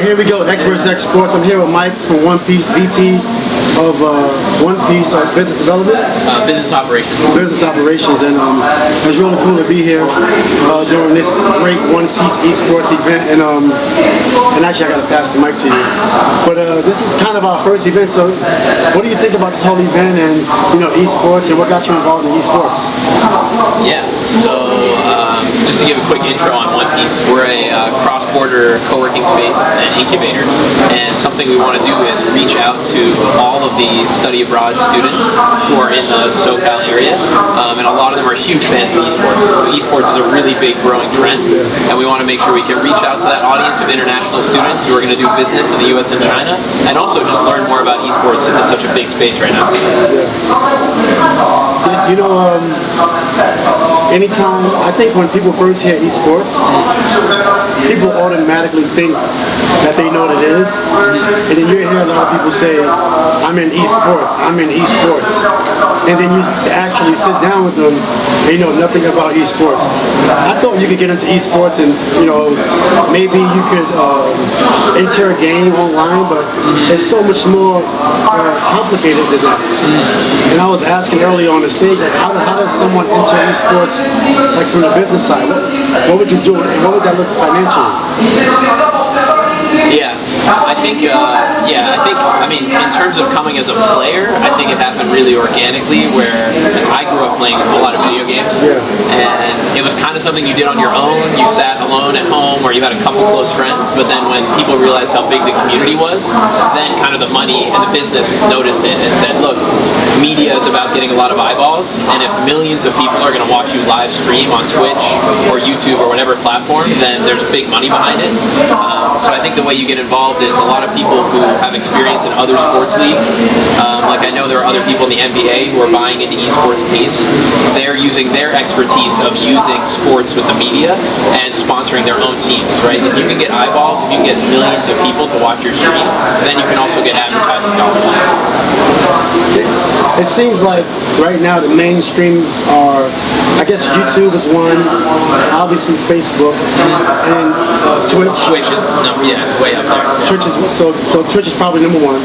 Here we go, XvsX Sports. I'm here with Mike from One Piece, VP of One Piece Business Development. Business Operations. Business Operations, and it's really cool to be here during this great One Piece Esports event. And actually, I got to pass the mic to you. But this is kind of our first event. So, what do you think about this whole event and esports, and what got you involved in esports? Yeah. So, just to give a quick intro on One Piece, we're a cross-border co-working space and incubator, and something we want to do is reach out to all of the study abroad students who are in the SoCal area, and a lot of them are huge fans of esports. So esports is a really big growing trend, and we want to make sure we can reach out to that audience of international students who are going to do business in the US and China, and also just learn more about esports since it's such a big space right now. Anytime, I think when people first hear esports, people automatically think that they know what it is, and then you hear a lot of people say, I'm in esports, and then you actually sit down with them, and you know nothing about esports. I thought you could get into esports and maybe you could enter a game online, but it's so much more complicated than that. And I was asking earlier on the stage, like, how does someone enter esports, like from the business side? What would you do, and what would that look financially? Yeah, I think, in terms of coming as a player, I think it happened really organically, where I grew up playing a lot of video games, and it was kind of something you did on your own. You sat alone at home, or you had a couple close friends, but then when people realized how big the community was, then kind of the money and the business noticed it and said, look, media is about getting a lot of eyeballs, and if millions of people are going to watch you live stream on Twitch or YouTube or whatever platform, then there's big money behind it. So I think the way you get involved is a lot of people who have experience in other sports leagues. Like I know there are other people in the NBA who are buying into esports teams. They're using their expertise of using sports with the media and sponsoring their own teams, right? If you can get eyeballs, if you can get millions of people to watch your stream, then you can also get advertising dollars. It seems like right now the mainstreams are, I guess YouTube is one, obviously Facebook, and Twitch. Twitch is it's way up there. Twitch is so Twitch is probably number one.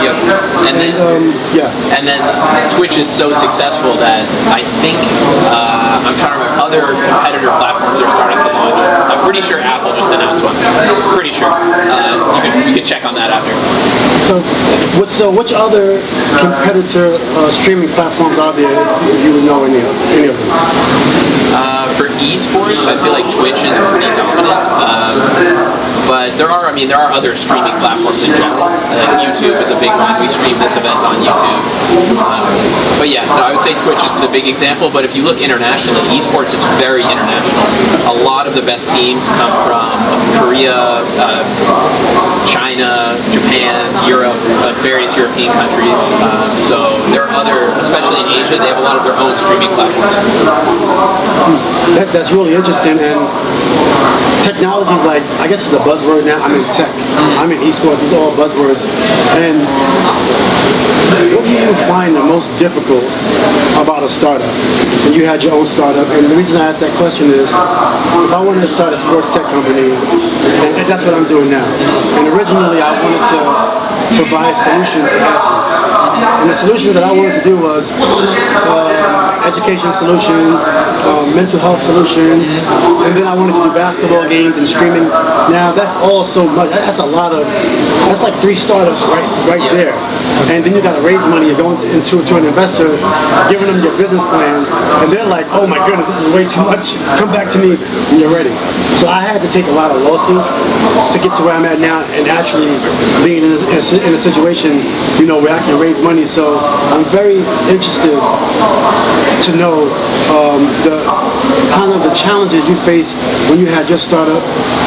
Yep. And then And then Twitch is so successful that I think I'm trying to remember, other competitor platforms are starting to launch. I'm pretty sure Apple just announced one. Pretty sure. You can check on that after. So which other competitor streaming platforms are there, if you would know any of them? For esports, I feel like Twitch is pretty dominant. But there are other streaming platforms in general. YouTube is a big one. We stream this event on YouTube. But yeah, I would say Twitch is the big example. But if you look internationally, esports is very international. A lot of the best teams come from Korea, China, Japan, Europe, various European countries. So there are other, especially in Asia, they have a lot of their own streaming platforms. That's really interesting, and technology is like, I guess it's a buzzword now. I'm in tech, I'm in esports, these are all buzzwords. And what do you find the most difficult about a startup? And you had your own startup, and the reason I asked that question is, if I wanted to start a sports tech company, and that's what I'm doing now, and originally I wanted to provide solutions for athletes, and the solutions that I wanted to do was education solutions, mental health solutions, and then I wanted to do basketball games and streaming. Now that's all so much. That's like 3 startups right there. And then you got to raise money. You're going into an investor, giving them your business plan, and they're like, "Oh my goodness, this is way too much. Come back to me when you're ready." So I had to take a lot of losses to get to where I'm at now, and actually being in a situation, where I can raise money. So I'm very interested to know the challenges you face when you had your startup,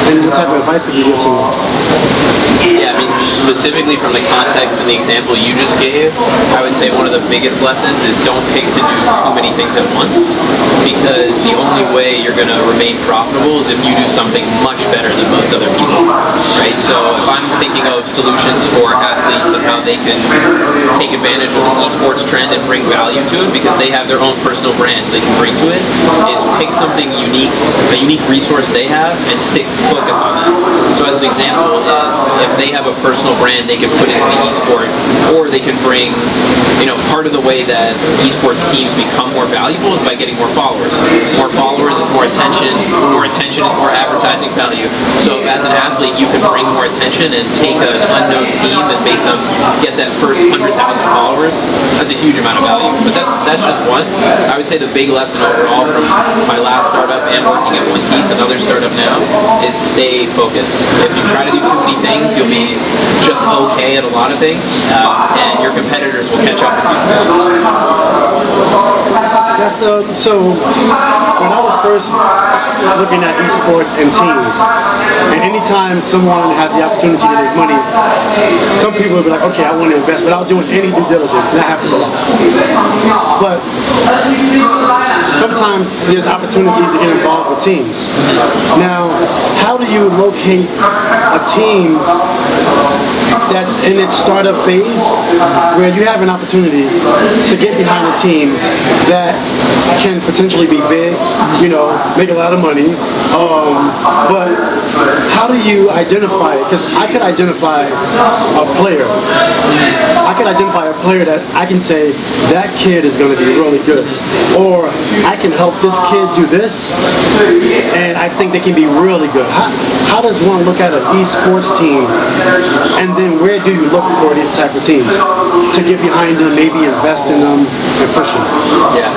and what type of advice would you give someone? Yeah, specifically from the context and the example you just gave, I would say one of the biggest lessons is don't pick to do too many things at once, because the only way you're going to remain profitable is if you do something much better than most other people, right? So if I'm thinking of solutions for athletes and how they can take advantage of this esports trend and bring value to it, because they have their own personal brands they can bring to it, is pick something unique, a unique resource they have, and focus on that. So as an example is, if they have a personal brand they can put into the esport, or they can bring, part of the way that esports teams become more valuable is by getting more followers. More followers is more attention is more advertising value. So if as an athlete you can bring more attention and take an unknown team and make them get that first 100,000 followers, that's a huge amount of value. But that's just one. I would say the big lesson overall from my last startup and working at One Piece, another startup now, is stay focused. If you try to do too many things, you'll be just okay at a lot of things, and your competitors will catch up with you. That's so when I was first looking at esports and teams, and anytime someone has the opportunity to make money, some people will be like, okay, I want to invest without doing any due diligence, and that happens a lot. But sometimes there's opportunities to get involved with teams. Now, how do you locate a team that's in its startup phase where you have an opportunity to get behind a team that can potentially be big, make a lot of money, but how do you identify it? Because I could identify a player. I could identify a player that I can say, that kid is going to be really good. Or I can help this kid do this, and I think they can be really good. How does one look at an esports team, and then where do you look for these type of teams to get behind them, maybe invest in them and push them? Yeah.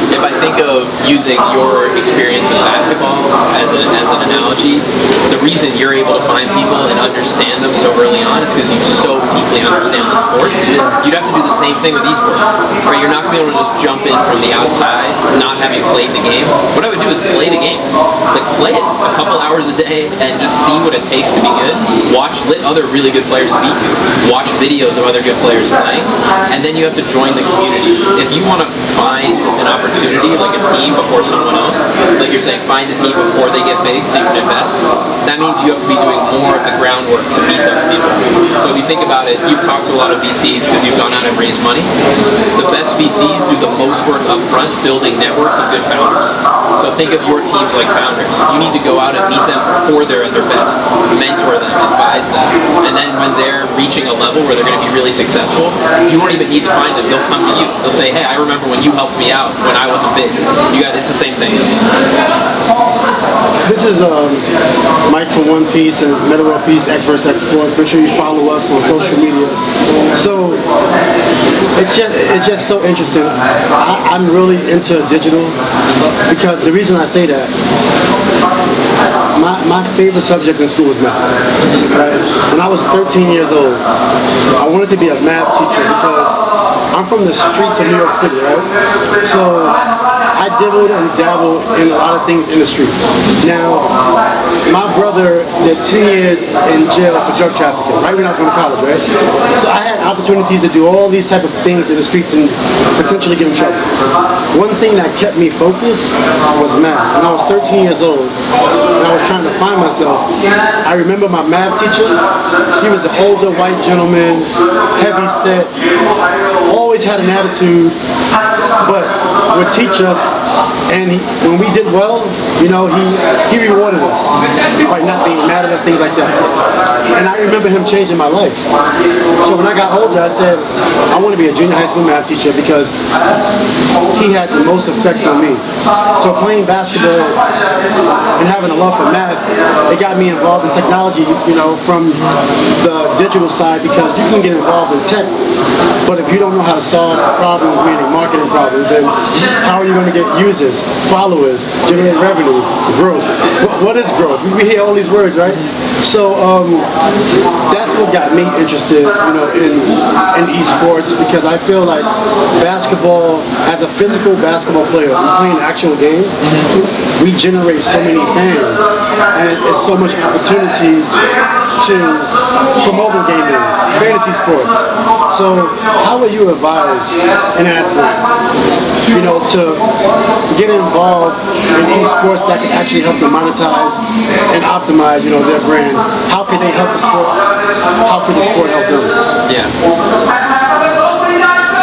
If I think of using your experience with basketball as an analogy, the reason you're able to find people and understand them so early on is because you so deeply understand the sport. You'd have to do the same thing with esports, right? You're not going to be able to just jump in from the outside, not having played the game. What I would do is play the game. Like, play it a couple hours a day and just see what it takes to be good. Let other really good players beat you. Watch videos of other good players playing, and then you have to join the community. If you want to find an opportunity, like a team before someone else, like you're saying, find a team before they get big so you can invest, that means you have to be doing more of the groundwork to beat those people. So if you think about it, you've talked to a lot of VCs because you've gone out and raised money. The best VCs do the most work up front building networks of good founders. So think of your teams like founders. You need to go out and meet them before they're at their best, mentor them, advise them, and then when they're reaching a level where they're going to be really successful, you won't even need to find them. They'll come to you. They'll say, hey, I remember when you helped me out when I wasn't big. It's the same thing. This is Mike from One Piece and Metta World Peace, XvsX Sports. Make sure you follow us on social media. So it's just so interesting. I'm really into digital because the reason I say that, my favorite subject in school was math. Right? When I was 13 years old, I wanted to be a math teacher because I'm from the streets of New York City, right? So I dibbled and dabbled in a lot of things in the streets. Now, my brother did 10 years in jail for drug trafficking, right when I was going to college, right? So I had opportunities to do all these type of things in the streets and potentially get in trouble. One thing that kept me focused was math. When I was 13 years old and I was trying to find myself, I remember my math teacher. He was an older white gentleman, heavy set, always had an attitude, but would teach us, and when we did well, he rewarded us by not being mad at us, things like that. And I remember him changing my life. So when I got older, I said, I want to be a junior high school math teacher because he had the most effect on me. So playing basketball and having a love for math, it got me involved in technology, from the digital side, because you can get involved in tech, but if you don't know how to solve problems, meaning marketing problems, then how are you going to get users, followers, generate revenue, growth? What is growth? We hear all these words, right? So that's what got me interested, in esports, because I feel like basketball, as a physical basketball player, I'm playing an actual game. We generate so many fans, and it's so much opportunities for mobile gaming, fantasy sports. So how would you advise an athlete, to get involved in esports that can actually help them monetize and optimize, their brand? How could they help the sport? How could the sport help them? Yeah.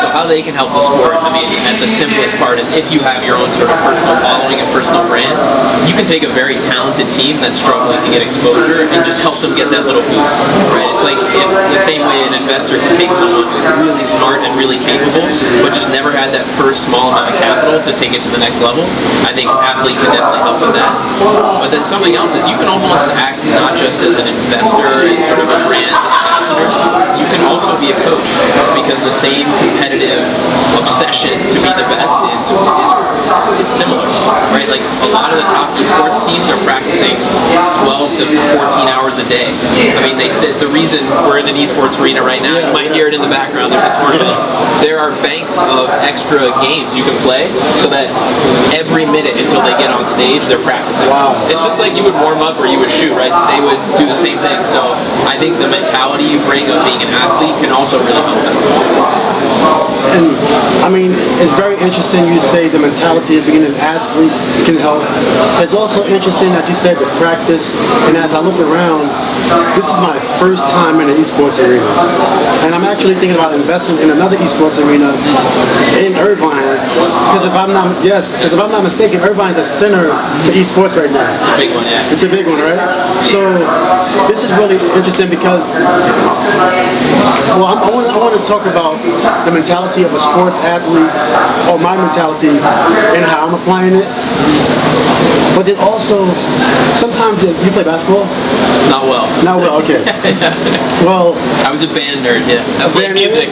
So how they can help the sport, and the simplest part is if you have your own sort of personal following and personal brand, you can take a very talented team that's struggling to get exposure and just help them get that little boost, right? It's like the same way an investor can take someone who's really smart and really capable, but just never had that first small amount of capital to take it to the next level. I think an athlete can definitely help with that. But then something else is you can almost act not just as an investor and sort of a brand ambassador, you can also be a coach, because the same competitive obsession to be the best is it's similar, right? Like a lot of the top esports teams are practicing 12 to 14 hours a day. They said the reason we're in an esports arena right now, you might hear it in the background, there's a tournament. There are banks of extra games you can play so that every minute until they get on stage, they're practicing. Wow. It's just like you would warm up or you would shoot, right? They would do the same thing. So I think the mentality you bring of being an athlete can also really help them. And it's very interesting you say the mentality of being an athlete can help. It's also interesting that you said the practice, and as I look around, this is my first time in an esports arena. And I'm actually thinking about investing in another esports arena in Irvine, because if I'm not mistaken, Irvine's the center for esports right now. It's a big one, yeah. It's a big one, right? So this is really interesting because, I want to talk about the mentality of a sports athlete, or my mentality, and how I'm applying it. But then also, sometimes you play basketball? Not well. Not well, okay. Well, I was a band nerd, yeah. I played music.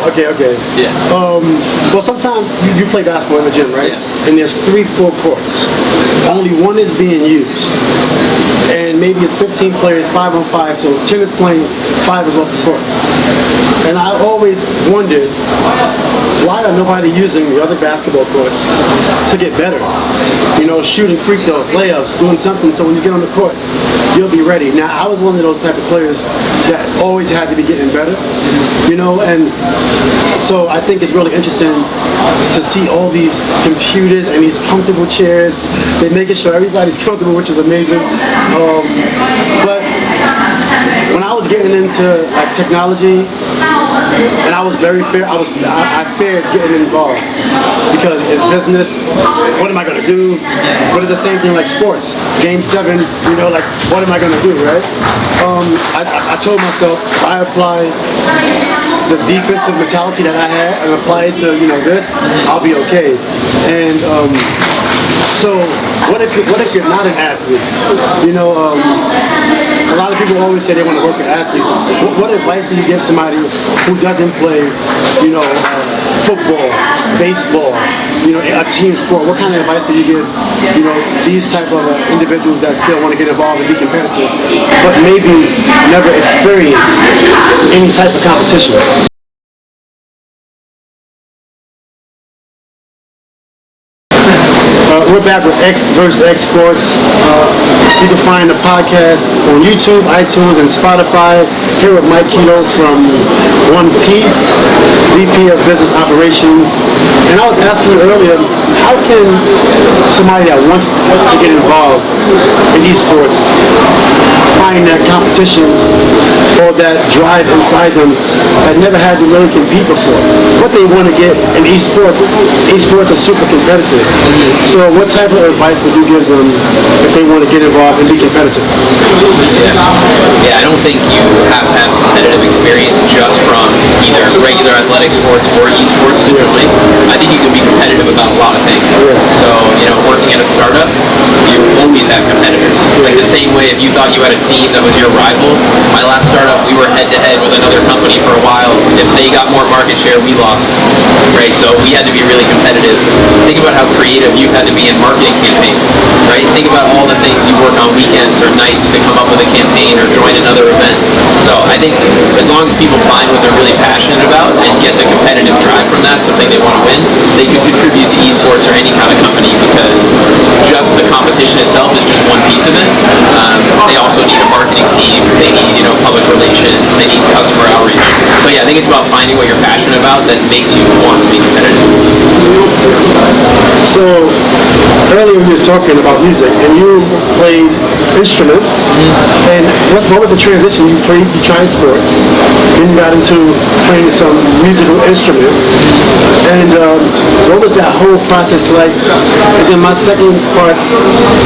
Okay. Yeah. Well, sometimes you play basketball in the gym, right? Yeah. And there's 3 full courts. Only one is being used. And maybe it's 15 players, 5 on 5, so 10 is playing, 5 is off the court. And I always wondered, why are nobody using the other basketball courts to get better? Shooting free throws, layups, doing something so when you get on the court, you'll be ready. Now, I was one of those type of players that always had to be getting better, and so I think it's really interesting to see all these computers and these comfortable chairs. They're making sure everybody's comfortable, which is amazing. But when I was getting into technology, and I was very fair. I feared getting involved because it's business. What am I going to do? But it's the same thing like sports. Game 7, what am I going to do, right? I told myself if I apply the defensive mentality that I had and apply it to this, I'll be okay. And so what if you're not an athlete? A lot of people always say they want to work with athletes. What advice do you give somebody who doesn't play, football, baseball, a team sport? What kind of advice do you give, these type of individuals that still want to get involved and be competitive, but maybe never experience any type of competition? We're back with XvsX Sports. You can find the podcast on YouTube, iTunes, and Spotify. Here with M Kehoe from One Piece, VP of Business Operations. And I was asking you earlier, how can somebody that wants to get involved in esports find that competition or that drive inside them that never had to really compete before? What they want to get in esports are super competitive. So what type of advice would you give them if they want to get involved and be competitive? Yeah, I don't think you have to have competitive experience just from either regular athletic sports or esports to join. I think you can be competitive about a lot of things. So, working at a startup, you always have competitors. Like the same way if you thought you had a team that was your rival, my last startup, we were head-to-head with another company for a while. If they got more market share, we lost. Right? So we had to be really competitive. Think about how creative you've had to be in marketing campaigns. Right? Think about all the things. You work on weekends or nights to come up with a campaign or join another event. So I think as long as people find what they're really passionate about and get the competitive drive from that, something they want to win, they can contribute to esports or any kind of company, because just the competition itself is just one piece of it. They also need a marketing team. They need, public relations. They need customer outreach. So yeah, I think it's about finding what you're passionate about that makes you want to be competitive. So earlier we were talking about music, and you played instruments. And what was the transition? You tried sports, then you got into playing some musical instruments. And what was that whole process like? And then my second part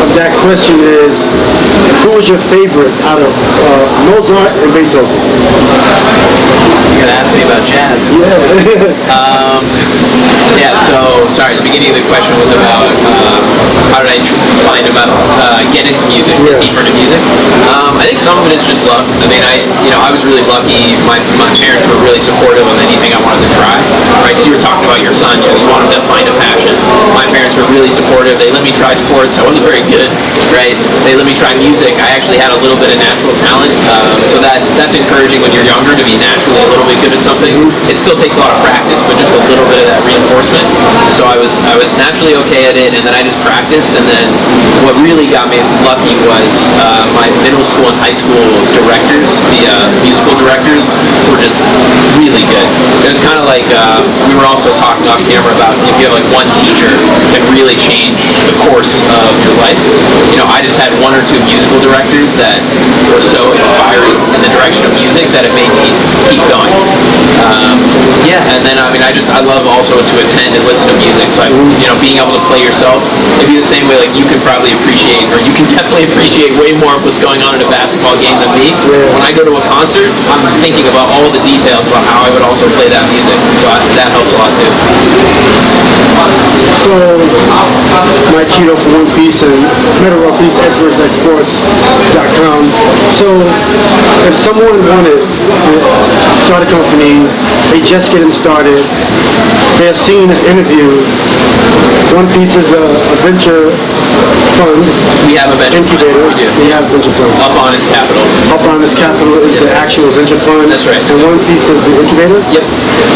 of that question is, who was your favorite out of Mozart and Beethoven? You're gonna ask me about jazz. Yeah. Yeah, so, sorry, the beginning of the question was about how did I find about get into music, get deeper into music. I think some of it is just luck. I mean, I was really lucky. My parents were really supportive of anything I wanted to try, right? So you were talking about your son, you wanted to find a passion. My parents were really supportive. They let me try sports. I wasn't very good, right? They let me try music. I actually had a little bit of natural talent, so that's encouraging when you're younger to be naturally a little bit good at something. It still takes a lot of practice, but just a little bit of that reinforcement. So I was naturally okay at it, and then I just practiced. And then what really got me lucky was my middle school and high school directors, the musical directors, were just really good. It was kind of like we were also talking off camera about if you have like one teacher that really changed the course of your life. I just had one or two musical directors that were so inspiring in the direction of music that it made me keep going. And then I love also to attend and listen to music. So being able to play yourself, it'd be the same way like you can probably appreciate, or you can definitely appreciate way more of what's going on in a basketball game than me. When I go to a concert, I'm thinking about all the details about how I would also play that music. So that helps a lot too. So, Mike Kehoe for One Piece and Metta World Peace, XvsX Sports.com. So, if someone wanted to start a company, they just getting started, they're seeing this interview. One Piece is a venture fund. We have a venture incubator. Fund. We do. We have a venture fund. Up Honest Capital. Up Honest Capital is the actual venture fund. That's right. And One Piece is the incubator? Yep.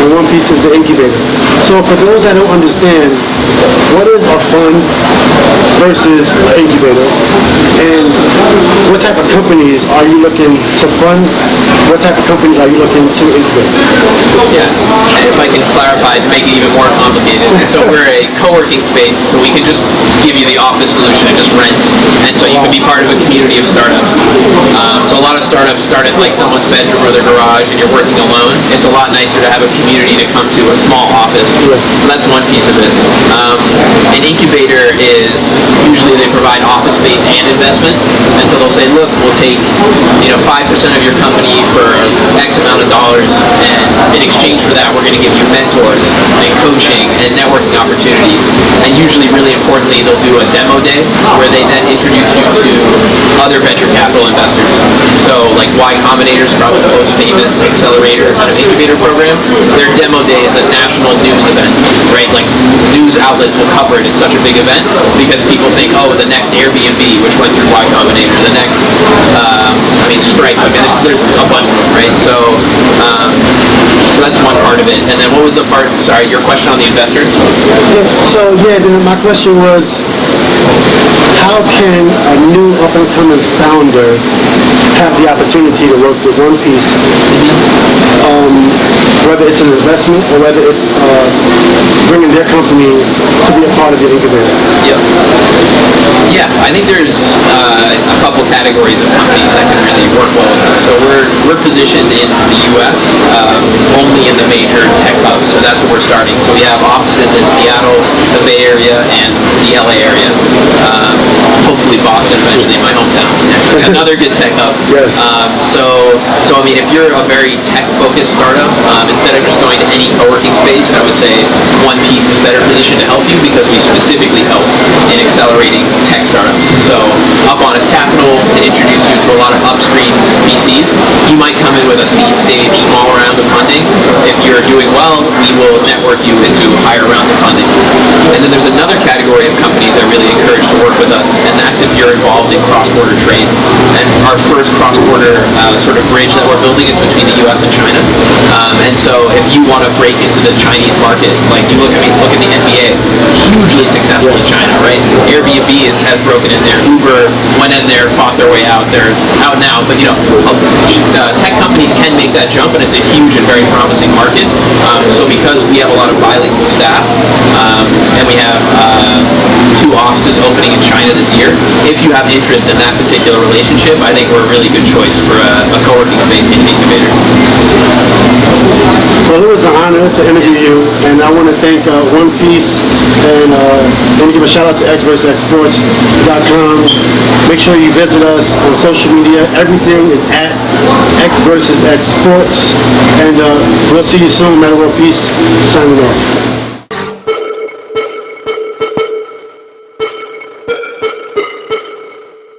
And One Piece is the incubator. So for those that don't understand, what is a fund versus an incubator? And what type of companies are you looking to fund? What type of companies are you looking to incubate? Yeah, and if I can clarify to make it even more complicated, so we're a co-working space, so we can just give you the office solution and just rent, and so you can be part of a community of startups. So a lot of startups start at like someone's bedroom or their garage, and you're working alone. It's a lot nicer to have a community to come to, a small office. So that's one piece of it. An incubator is usually they provide office space and investment, and so they'll say, look, we'll take 5% of your company for X amount of dollars, and in exchange for that, we're going to give you mentors and coaching and networking opportunities. And usually, really importantly, they'll do a demo day where they then introduce you to other venture capital investors. So like Y Combinator is probably the most famous accelerator kind of incubator program. Their demo day is a national news event, right? Like news outlets will cover it. It's such a big event because people think, oh, the next Airbnb, which went through Y Combinator, the next, Stripe. There's a bunch of them, right? So that's one part of it. And then what was the part? Sorry, your question on the investors? Then my question was, how can a new up-and-coming founder have the opportunity to work with One Piece, whether it's an investment or whether it's bringing their company to be a part of the incubator? Yeah, I think there's a couple categories of companies that can really work well with us. So we're positioned in the U.S. Only in the major tech hubs, so that's where we're starting. So we have offices in Seattle, the Bay Area, and the LA area. Hopefully Boston eventually, my hometown. Another good tech hub. Yes. If you're a very tech-focused startup, instead of just going to any co-working space, I would say One Piece is better positioned to help you because we specifically help in accelerating tech startups. So Up Honest Capital can introduce you to a lot of upstream VCs. You might come in with a seed stage, small round of funding. If you're doing well, we will network you into higher rounds of funding. And then there's another category of companies I really encourage to work with us, and that's if you're involved involved in cross-border trade. And our first cross-border sort of bridge that we're building is between the U.S. and China. And so if you want to break into the Chinese market, like you look at the NBA, hugely successful in China, right? Airbnb has broken in there. Uber went in there, fought their way out. They're out now, but tech companies can make that jump, and it's a huge and very promising market. So because we have a lot of bilingual staff, and we have 2 offices opening in China this year, if you have interest in that particular relationship, I think we're a really good choice for a co-working space in an incubator. Well, it was an honor to interview you, and I want to thank Onepiece, and I want to give a shout out to XvsX Sports.com. Make sure you visit us on social media. Everything is at XvsX Sports, and we'll see you soon. Metta World Peace, signing off.